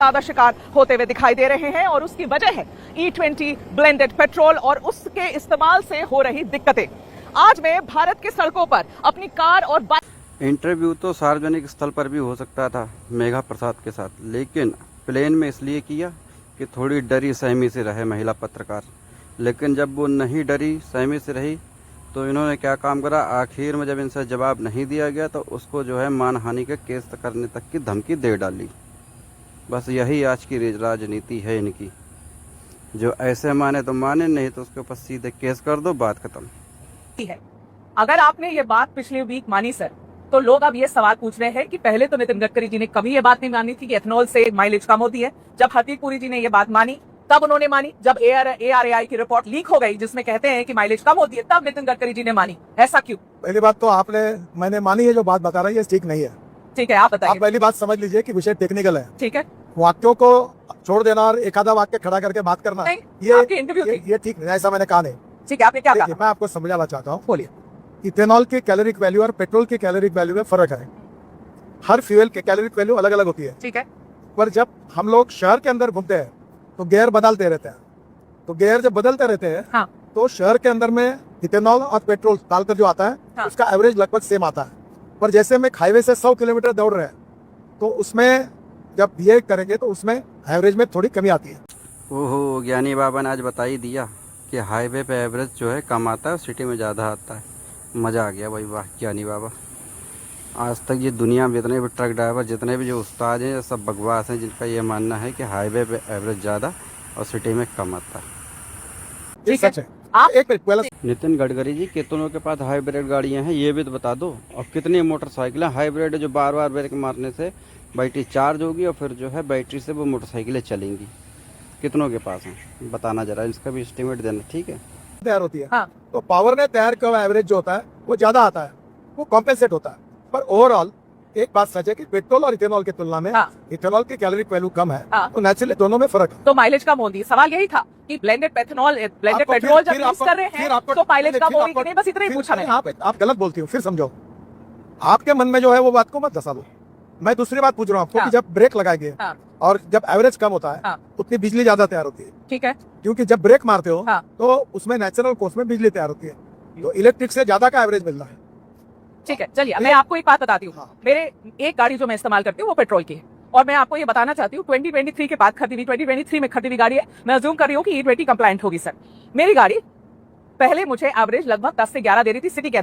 ज्यादा शिकार होते हुए दिखाई दे रहे हैं और उसकी वजह है E20 ब्लेंडेड पेट्रोल और उसके इस्तेमाल से हो रही दिक्कतें। आज मैं भारत के सड़कों पर अपनी कार और बाइक। इंटरव्यू तो सार्वजनिक स्थल पर भी हो सकता था मेघा प्रसाद के साथ, लेकिन प्लेन में इसलिए किया कि थोड़ी डरी सहमी से रहे महिला पत्रकार। लेकिन जब वो नहीं डरी सहमी से रही तो इन्होंने क्या काम करा, आखिर में जब इनसे जवाब नहीं दिया गया तो उसको जो है मानहानि के केस करने तक की धमकी दे डाली। बस यही आज की राजनीति है इनकी, जो ऐसे माने तो माने, नहीं तो उसके ऊपर सीधे केस कर दो, बात खत्म है। अगर आपने ये बात पिछले वीक मानी सर, तो लोग अब ये सवाल पूछ रहे हैं कि पहले तो नितिन गडकरी जी ने कभी ये बात नहीं मानी थी कि एथेनॉल से माइलेज कम होती है। जब हरदीप पुरी जी ने ये बात मानी तब उन्होंने मानी। जब ARAI की रिपोर्ट लीक हो गई जिसमें कहते हैं कि माइलेज कम होती है, तब नितिन गडकरी जी ने मानी। ऐसा क्यों? पहली बात तो मैंने मानी है, जो बात बता रही है ठीक नहीं है। ठीक है, आप बताइए। आप पहली बात समझ लीजिए कि विषय टेक्निकल है। ठीक है, वाक्यों को छोड़ देना और एक आधा वाक्य खड़ा करके बात करना, ये ठीक नहीं, ऐसा मैंने कहा नहीं। ठीक है, आपने क्या कहा? मैं आपको समझाना चाहता हूँ। बोलिए। इथेनॉल की कैलोरिक वैल्यू और पेट्रोल की कैलोरिक वैल्यू में फर्क है। हर फ्यूल की कैलोरिक वैल्यू अलग अलग होती है। ठीक है, पर जब हम लोग शहर के अंदर घूमते हैं तो गियर बदलते रहते हैं। तो गियर जब बदलते रहते हैं, हाँ। तो शहर के अंदर में इथेनॉल और पेट्रोल डालकर जो आता है, हाँ। उसका एवरेज लगभग सेम आता है। पर जैसे हम हाईवे से 100 किलोमीटर दौड़ रहे हैं तो उसमें जब ये करेंगे तो उसमें एवरेज में थोड़ी कमी आती है। ओहो, ज्ञानी बाबा ने आज बता ही दिया कि हाईवे पे एवरेज जो है कम आता है और सिटी में ज़्यादा आता है। मज़ा आ गया भाई, वाह ज्ञानी बाबा। आज तक ये दुनिया में जितने भी ट्रक ड्राइवर, जितने भी जो उस्ताद हैं, सब बकवास हैं जिनका ये मानना है कि हाईवे पे एवरेज ज़्यादा और सिटी में कम आता है। ये सच है। आप एक मिनट पहले, नितिन गडकरी जी, कितनों के पास हाइब्रिड गाड़ियां हैं ये भी तो बता दो, और कितनी मोटरसाइकिलें हाइब्रिड जो बार बार ब्रेक मारने से बैटरी चार्ज होगी और फिर जो है बैटरी से वो मोटरसाइकिलें चलेंगी, कितनों के पास हैं बताना जरा, इसका भी एस्टिमेट देना। ठीक है, तैयार होती है। हाँ। तो पावर ने तैयार किया एवरेज जो होता है वो ज्यादा आता है, वो कॉम्पेंसेट होता है। पर ओवरऑल एक बात सच है कि पेट्रोल और इथेनॉल की तुलना में इथेनॉल की कैलोरिक वैल्यू कम है। हाँ। तो नेचुरली दोनों में फर्क है। तो माइलेज कम होती है। सवाल यही था कि ब्लेंडेड पेट्रोल जब यूज कर रहे हैं तो माइलेज कम होगी कि नहीं, बस इतना ही पूछा मैंने। आप गलत बोलती हो, फिर समझो। आपके मन में जो है वो बात को मत धसा दो। मैं दूसरी बात पूछ रहा हूँ आपको कि जब ब्रेक लगाएंगे और जब एवरेज कम होता है उतनी बिजली ज्यादा तैयार होती है। ठीक है, क्योंकि जब ब्रेक मारते हो तो उसमें नेचुरल कोर्स में बिजली तैयार होती है, तो इलेक्ट्रिक से ज्यादा का एवरेज मिल रहा है। ठीक है, चलिए मैं आपको एक बात बताती हूँ। मेरे एक गाड़ी जो मैं इस्तेमाल करती हूँ वो पेट्रोल की है और मैं आपको ये बताना चाहती हूँ 2023 के बाद खरीदी हुई, 2023 में खरीदी हुई गाड़ी है। मैं अज्यूम कर रही हूँ कि E20 कंप्लायंट होगी सर। मेरी गाड़ी पहले मुझे एवरेज लगभग 10 से 11 दे रही थी सिटी के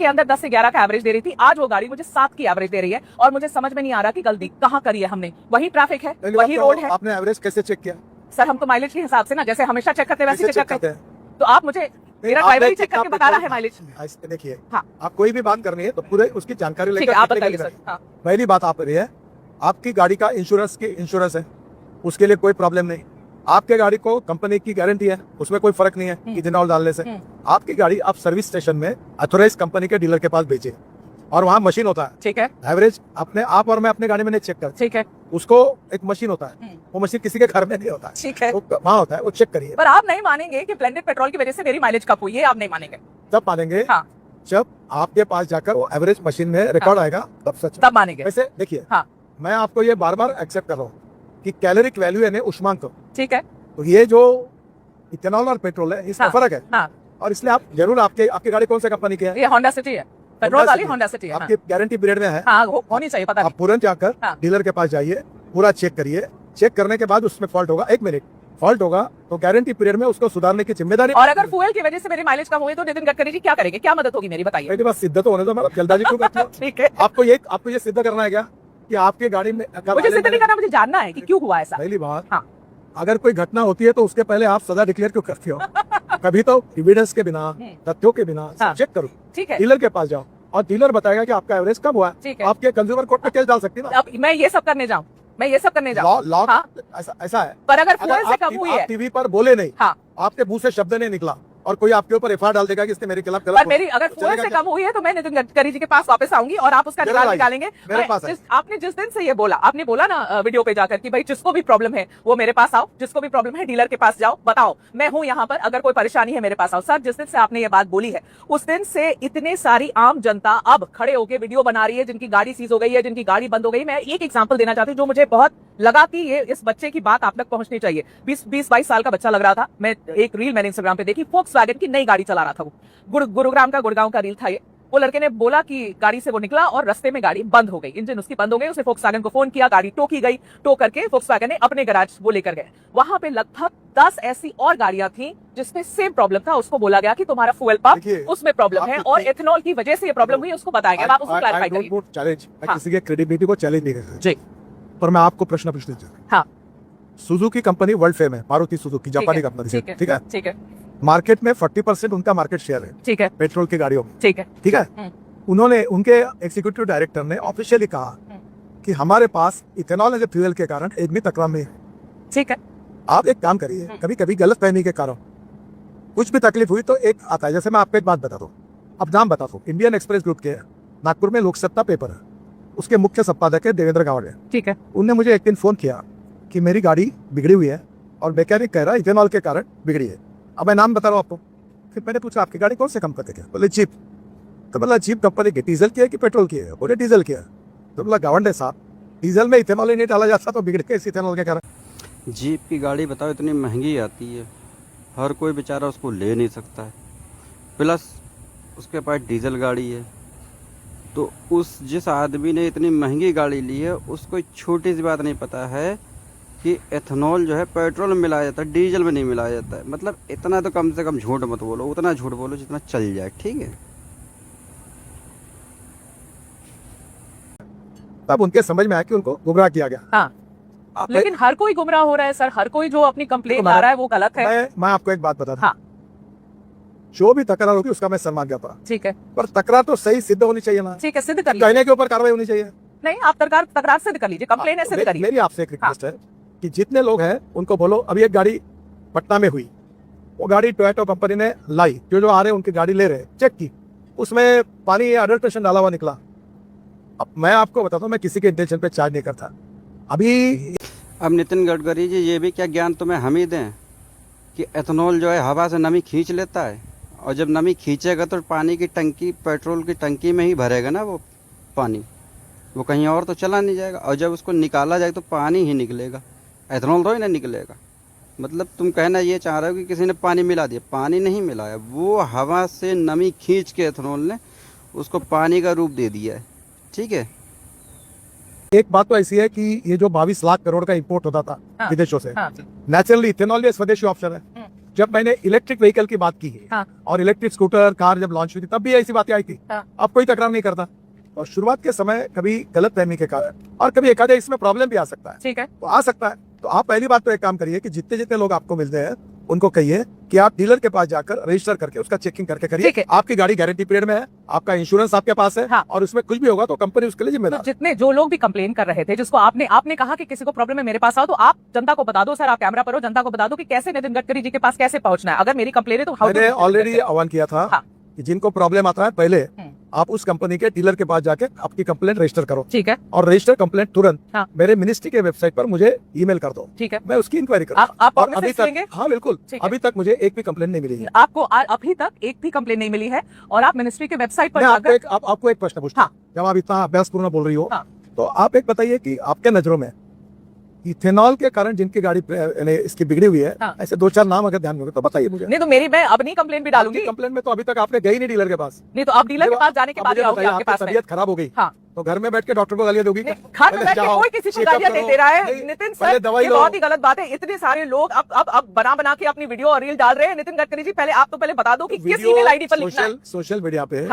अंदर 10 से 11 का एवरेज दे रही थी। आज वो गाड़ी मुझे 7 की एवरेज दे रही है और मुझे समझ में नहीं आ रहा कि गलती कहाँ करी है हमने। वही ट्रैफिक है, वही रोड है। आपने एवरेज कैसे चेक किया? सर हम तो माइलेज के हिसाब से ना, जैसे हमेशा चेक करते वैसे चेक करते हैं। तो आप मुझे मेरा ड्राइवर ही चेक करके बता रहा है माइलेज। देखिए, हाँ। आप कोई भी बात करनी है तो पूरे उसकी जानकारी लेकर आप बताइए सर। पहली बात आप रही है, आपकी गाड़ी का इंश्योरेंस है, उसके लिए कोई प्रॉब्लम नहीं। आपके गाड़ी को कंपनी की गारंटी है, उसमें कोई फर्क नहीं है इथेनॉल डालने से। आपकी गाड़ी आप सर्विस स्टेशन में अथोराइज कंपनी के डीलर के पास बेचे और वहाँ मशीन होता है। ठीक है, एवरेज आप और मैं अपने गाड़ी में नहीं चेक करते। ठीक है, उसको एक मशीन होता है, वो मशीन किसी के घर में नहीं होता है। ठीक है, वहाँ होता है, वो चेक करिए। पर आप नहीं मानेंगे कि ब्लेंडेड पेट्रोल की वजह से मेरी माइलेज कम हुई है, आप नहीं मानेंगे। तब मानेंगे जब आपके पास जाकर वो एवरेज मशीन में रिकॉर्ड आएगा, तब सच, तब मानेंगे। वैसे देखिए, मैं आपको ये बार बार एक्सेप्ट कर रहा हूँ कि कैलोरिक वैल्यू है उष्मांक। ठीक है, तो ये जो इथेनॉल और पेट्रोल है इसका फर्क है। और इसलिए आप जरूर, आपकी गाड़ी कौन सी कंपनी की है? ये होंडा सिटी है, पेट्रोल वाली होंडा सिटी है। आपकी गारंटी पीरियड में है, होनी चाहिए, पता आप तुरंत जाकर डीलर के पास जाइए, पूरा चेक करिए। चेक करने के बाद उसमें फॉल्ट होगा, 1 मिनट फॉल्ट होगा तो गारंटी पीरियड में उसको सुधारने की जिम्मेदारी। और अगर फ्यूल की वजह से मेरी माइलेज कम हुई तो नितिन गडकरी जी क्या करेंगे, क्या मदद होगी मेरी, बताइए। मेरी बात सिद्ध तो होने दो, मैं जल्दबाजी क्यों करती हूँ? ठीक है, आपको ये सिद्ध करना है क्या कि आपकी गाड़ी में? मुझे सिद्ध नहीं करना, मुझे जानना है कि क्यों हुआ ऐसा। पहली बात, अगर कोई घटना होती है तो उसके पहले आप सजा डिक्लेयर क्यों करती हो? कभी तो एविडेंस के बिना, तथ्यों के बिना चेक करो। ठीक है, डीलर के पास जाओ और डीलर बताएगा कि आपका एवरेज कब हुआ है। आपके कंज्यूमर कोर्ट में केस डाल सकती है ना। अब मैं ये सब करने जाऊँ? ऐसा है। पर अगर फ्यूल से कम हुई है, टीवी पर बोले नहीं, आपके मुंह से शब्द नहीं निकला और कोई आपके ऊपर एफआईआर डाल देगा कि इसने मेरे खिलाफ गलत। मेरी अगर फ्यूल से कम हुई है तो मैं नितिन गडकरी जी के पास वापस आऊंगी और आप उसका जवाब निकालेंगे। मेरे पास आपने जिस दिन से ये बोला, आपने बोला ना वीडियो पे जाकर कि भाई जिसको भी प्रॉब्लम है वो मेरे पास आओ, जिसको भी प्रॉब्लम है डीलर के पास जाओ, बताओ मैं हूँ यहाँ पर, अगर कोई परेशानी है मेरे पास आओ। सर जिस दिन से आपने ये बात बोली है उस दिन से इतने सारी आम जनता अब खड़े होकर वीडियो बना रही है जिनकी गाड़ी सीज हो गई है, जिनकी गाड़ी बंद हो गई। मैं एक एग्जाम्पल देना चाहती हूँ जो मुझे बहुत लगा कि ये इस बच्चे की बात आप तक पहुंचनी चाहिए। 20-22 साल का बच्चा लग रहा था। मैं एक रील मैंने इंस्टाग्राम पे देखी, फोक्सवैगन की नई गाड़ी चला रहा था वो, गुरुग्राम का गुड़गांव का रील था ये। वो लड़के ने बोला कि गाड़ी से वो निकला और रास्ते में गाड़ी बंद हो गई, इंजन उसकी बंद हो गई। उसने फोक्सवैगन को फोन किया, गाड़ी टो की गई, टो करके फोक्सवैगन ने अपने गैराज वो लेकर गए। वहां पे लगभग 10 ऐसी और गाड़ियां थी जिसमें सेम प्रॉब्लम था। उसको बोला गया कि तुम्हारा फ्यूल पंप उसमें प्रॉब्लम है और एथेनॉल की वजह से ये प्रॉब्लम हुई, उसको बताया गया। आप उसको क्लैरिफाई करिए। चैलेंज, मैं किसी के क्रेडिबिलिटी को चैलेंज नहीं करता जी, पर मैं आपको प्रश्न पूछना चाहता हूं। हाँ, सुजुकी कंपनी वर्ल्ड फेम है, मारुति सुजुकी जापानी कंपनी, ठीक है। ठीक है, मार्केट में 40% उनका मार्केट शेयर है, ठीक है, पेट्रोल की गाड़ियों में, ठीक है, ठीक है। उन्होंने, उनके एग्जीक्यूटिव डायरेक्टर ने ऑफिशियली कहा कि हमारे पास इथेनॉल एज ए फ्यूल के कारण एक भी तकरार नहीं है। ठीक है। आप एक काम करिए, कभी कभी गलत फहमी के कारण कुछ भी तकलीफ हुई तो एक आता है। जैसे मैं आपको एक बात बता दूं, अब नाम बता दूं, इंडियन एक्सप्रेस ग्रुप के नागपुर में लोकसत्ता पेपर है, उसके मुख्य संपादक है देवेंद्र गावड़े। ठीक है। उनने मुझे एक दिन फोन किया कि मेरी गाड़ी बिगड़ी हुई है और मैकेनिक कह रहा है इथेनॉल के कारण बिगड़ी है। अब मैं नाम बता रहा हूँ आपको। फिर मैंने पूछा आपकी गाड़ी कौन से कंपनी की है? बोले जीप। तो बोला जीप कंपनी की, डीजल की है कि पेट्रोल की है? बोले डीजल की है। तो बोला गावंडे साहब, डीजल में इथेनॉल ही नहीं डाला जाता तो बिगड़ के इस इथेनॉल के कारण? जीप की गाड़ी बताओ इतनी महंगी आती है, हर कोई बेचारा उसको ले नहीं सकता है, प्लस उसके पास डीजल गाड़ी है। तो उस जिस आदमी ने इतनी महंगी गाड़ी ली है उसको एक छोटी सी बात नहीं पता है कि एथेनॉल जो है पेट्रोल में मिलाया जाता है, डीजल में नहीं मिलाया जाता है। मतलब इतना तो कम से कम झूठ मत बोलो, उतना झूठ बोलो जितना चल जाए, ठीक है। तब उनके समझ में आया कि उनको गुमराह किया गया। हाँ, लेकिन हर कोई गुमराह हो रहा है सर, हर कोई जो अपनी कंप्लेंट ला रहा है वो गलत है। मैं आपको एक बात बता दूं, हाँ, जो भी तकरार होगी उसका मैं सम्मान करता हूं, ठीक है, पर तकरार तो सही सिद्ध होनी चाहिए ना। ठीक है, सिद्ध कर लीजिए। कहने के ऊपर कार्रवाई होनी चाहिए। नहीं, आप तकरार सिद्ध कर लीजिए, कंप्लेंट है सिद्ध करिए। मेरी आपसे एक रिक्वेस्ट है कि जितने लोग हैं उनको बोलो, अभी एक गाड़ी पटना में हुई, वो गाड़ी टोयोटा कंपनी ने लाई, जो आ रहे हैं उनकी गाड़ी ले रहे, चेक की, उसमें पानी अडल्ट्रेशन डाला हुआ निकला। अब मैं आपको बताता हूँ, मैं किसी के इंटेंशन पे चार्ज नहीं करता। अभी अब नितिन गडकरी जी, ये भी क्या ज्ञान तुम्हें हम ही दें कि एथेनॉल जो है हवा से नमी खींच लेता है, और जब नमी खींचेगा तो पानी की टंकी, पेट्रोल की टंकी में ही भरेगा ना वो पानी, वो कहीं और तो चला नहीं जाएगा। और जब उसको निकाला जाए तो पानी ही निकलेगा, एथेनॉल तो ही ना निकलेगा। मतलब तुम कहना ये चाह रहे हो कि किसी ने पानी मिला दिया? पानी नहीं मिलाया, वो हवा से नमी खींच के एथेनॉल ने उसको पानी का रूप दे दिया है, ठीक है। एक बात तो ऐसी है कि ये जो 22 लाख करोड़ का इंपोर्ट होता था विदेशों से, नेचुरली इथेनॉल भी स्वदेशी ऑप्शन है। जब मैंने इलेक्ट्रिक व्हीकल की बात की है और इलेक्ट्रिक स्कूटर कार जब लॉन्च हुई थी तब भी ऐसी बातें आई थी। अब कोई तकरार नहीं करता। और शुरुआत के समय कभी गलत फहमी के कारण और कभी एकाधे इसमें प्रॉब्लम भी आ सकता है, ठीक है, तो आ सकता है। तो आप पहली बात तो एक काम करिए कि जितने जितने लोग आपको मिलते हैं उनको कहिए कि आप डीलर के पास जाकर रजिस्टर करके उसका चेकिंग करके करिए। आपकी गाड़ी गारंटी पीरियड में है, आपका इंश्योरेंस आपके पास है, और उसमें कुछ भी होगा तो कंपनी उसके लिए जिम्मेदार। तो जितने जो लोग भी कंप्लेन कर रहे थे, जिसको आपने कहा कि किसी को प्रॉब्लम है मेरे पास आओ, तो आप जनता को बता दो सर, आप कैमरा पर हो, जनता को बता दो कि कैसे नितिन गडकरी जी के पास कैसे पहुंचना है। अगर मेरी कंप्लेन है तो मैंने ऑलरेडी आह्वान किया था कि जिनको प्रॉब्लम आता है पहले आप उस कंपनी के डीलर के पास जाके आपकी कंप्लेंट रजिस्टर करो, ठीक है, और रजिस्टर कंप्लेंट तुरंत मेरे मिनिस्ट्री के वेबसाइट पर मुझे ईमेल कर दो, ठीक है, मैं उसकी इंक्वायरी करूंगा। आप और अभी तक, हाँ बिल्कुल, अभी तक मुझे एक भी कंप्लेंट नहीं मिली है। आपको अभी तक एक भी कंप्लेंट नहीं मिली है और आप मिनिस्ट्री के वेबसाइट पर आपको एक प्रश्न पूछता हूँ, जब आप इतना अभ्यासपूर्ण बोल रही हो तो आप एक बताइए कि आपके नजरों में इथेनॉल के कारण जिनकी गाड़ी इसकी बिगड़ी हुई है, ऐसे 2-4 नाम अगर ध्यान में तो बताइए मुझे। नहीं तो मैं अब नहीं कंप्लेंट भी डालूंगी। कंप्लेंट में तो अभी तक आपने गई नहीं डीलर के पास। नहीं तो आप डीलर के पास जाने के बाद आपके पास तबीयत खराब हो गई तो घर में बैठ के डॉक्टर को गालियां दोगी? घर में बैठ के कोई किसी को गालियां नहीं दे रहा है नितिन सर, ये बहुत ही गलत बात है। इतने सारे लोग अब बना के अपनी वीडियो और रील डाल रहे हैं। नितिन गडकरी जी, पहले आप तो पहले बता दो कि किस ईमेल आईडी पर लिखना है। सोशल मीडिया पे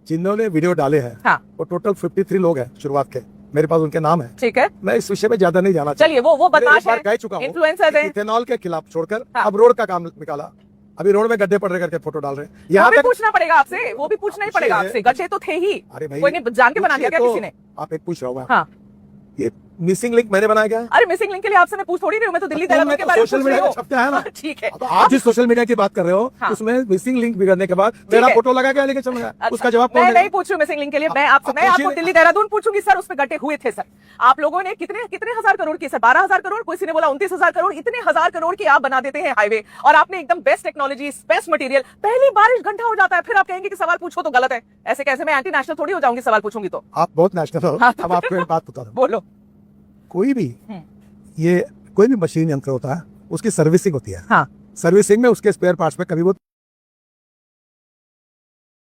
जिन्होंने वीडियो डाले हैं वो टोटल 53 लोग हैं शुरुआत के, मेरे पास उनके नाम है, ठीक है। मैं इस विषय में ज्यादा नहीं जाना, चलिए वो बदमाश है, कह चुका हूं, इन्फ्लुएंसर है। इथेनॉल के खिलाफ छोड़कर अब रोड का काम निकाला, अभी रोड में गड्ढे पड़ रहे करके फोटो डाल रहे हैं। यहाँ भी पूछना पड़ेगा आपसे, वो भी पूछना ही पड़ेगा आपसे, गड्ढे तो थे ही। अरे भाई, कोई ने जान के बना दिया क्या किसी ने? आप एक पूछ रहा हूँ, ये मिसिंग लिंक मैंने बनाया क्या? अरे मिसिंग लिंक के लिए आपसे मैं पूछ थोड़ी रही हूँ, मैं तो दिल्ली देहरादून के बारे में सोशल मीडिया छपता है ना, ठीक है। तो आप जिस सोशल मीडिया की बात कर रहे हो उसमें मिसिंग लिंक बिगड़ने के बाद मेरा फोटो लगा के लेके चल गया, उसका जवाब मैं नहीं पूछ रही हूँ मिसिंग लिंक के लिए। मैं आपको दिल्ली देहरादून पूछूंगी सर, उसमें गड्ढे हुए थे सर। आप लोगों ने कितने हजार करोड़ की सर, 12,000 करोड़, किसी ने बोला 29,000 करोड़, इतने हजार करोड़ की आप बना देते हैं हाईवे, और आपने एकदम बेस्ट टेक्नोलॉजी, बेस्ट मटेरियल, पहली बारिश घंटा हो जाता है, फिर आप कहेंगे कि सवाल पूछो तो गलत है। ऐसे कैसे? मैं एंटी नेशनल थोड़ी हो जाऊंगी सवाल पूछूंगी तो। आप बहुत नेशनल हो। अब आपको एक बात बता दूं, बोलो। कोई भी ये कोई भी मशीन यंत्र होता है उसकी सर्विसिंग होती है। हाँ सर्विसिंग में उसके स्पेयर पार्ट्स में कभी वो